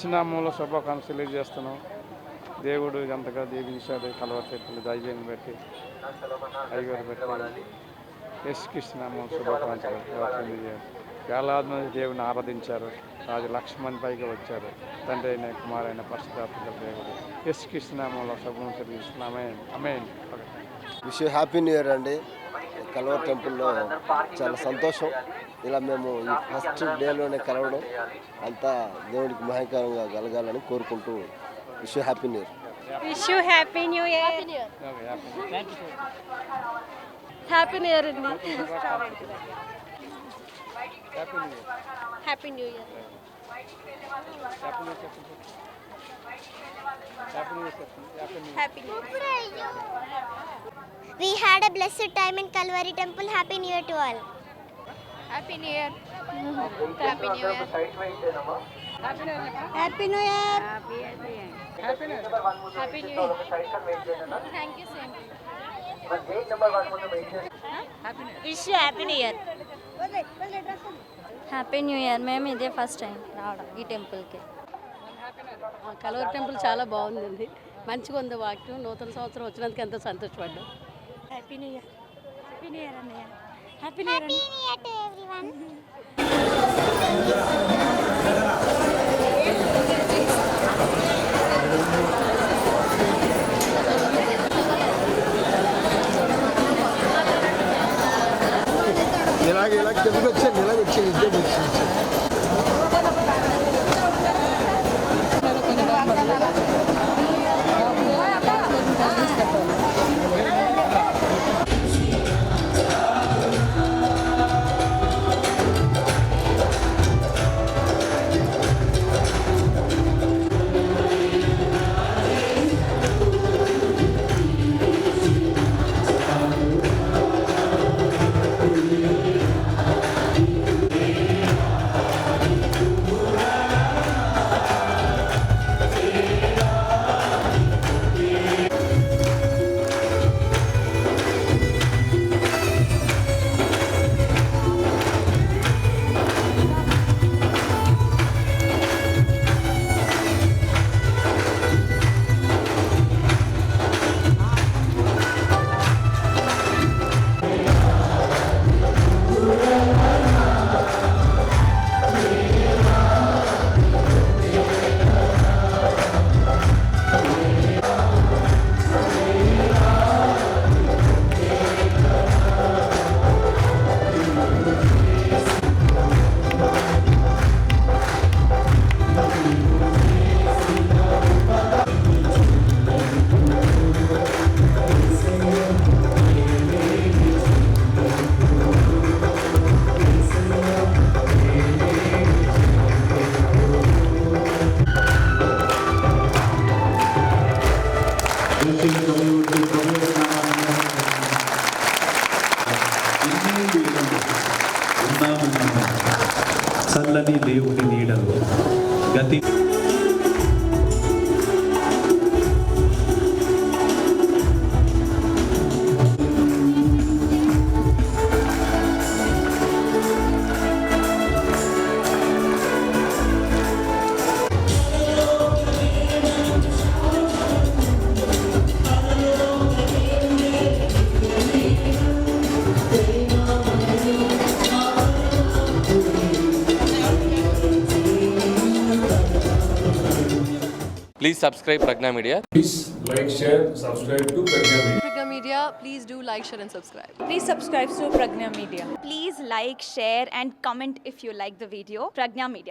కృష్ణనామంలో శుభాకాంక్షలు తెలియజేస్తున్నాం. దేవుడు ఎంతగా దీవించాడు. కలవటెప్పులు దైవాన్ని బట్టి అయ్యగారు బట్టి యేసుకృష్ణనామం శుభాకాంక్షలు తెలియజేయాలి. వేలాది మంది దేవుని ఆరాధించారు. రాజు 1,00,000 మంది పైగా వచ్చారు. తండ్రి అయిన కుమారైన పరిశుద్ధాత్మ దేవుడు యేసుకృష్ణనామంలో శుభం తెలియజేస్తున్నామే. ఆమేన్. విష్ హ్యాపీ న్యూ ఇయర్ అండి. కల్వర్ టెంపుల్లో చాలా సంతోషం. ఇలా మేము ఈ ఫస్ట్ డేలోనే కలవడం అంతా దేవుడికి మహంకరంగా కలగాలని కోరుకుంటూ wish happy new year. Wish you happy new year. Happy new year అండి. Happy new year. Happy new year. We had a blessed time in Kalvari Temple. Happy New Year to all. Happy new year. Happy new year. Happy new year. Happy New Year. Happy new year. Thank you same. Wish you happy New Year. Happy new year. మేము ఇదే first time రావడం ఈ టెంపుల్కి. కలవర్ temple చాలా బాగుందండి. మంచిగా ఉంది వాక్యం. నూతన సంవత్సరం వచ్చినందుకు ఎంతో సంతోషపడ్డాం. Happy new year. Happy new year అన్నయ్య. Happy new year. Happy New Year to everyone. ఇలాగ తెలుగు వచ్చాను, ఇలాగ వచ్చాను, ఇద్దరు వచ్చాను. చల్లని దేవుని నీడలో గతి Please subscribe Pragna Media. Please like, share, subscribe to Pragna Media. Pragna Media, please do like, share and subscribe. Please subscribe to Pragna Media. Please like, share and comment if you like the video. Pragna Media.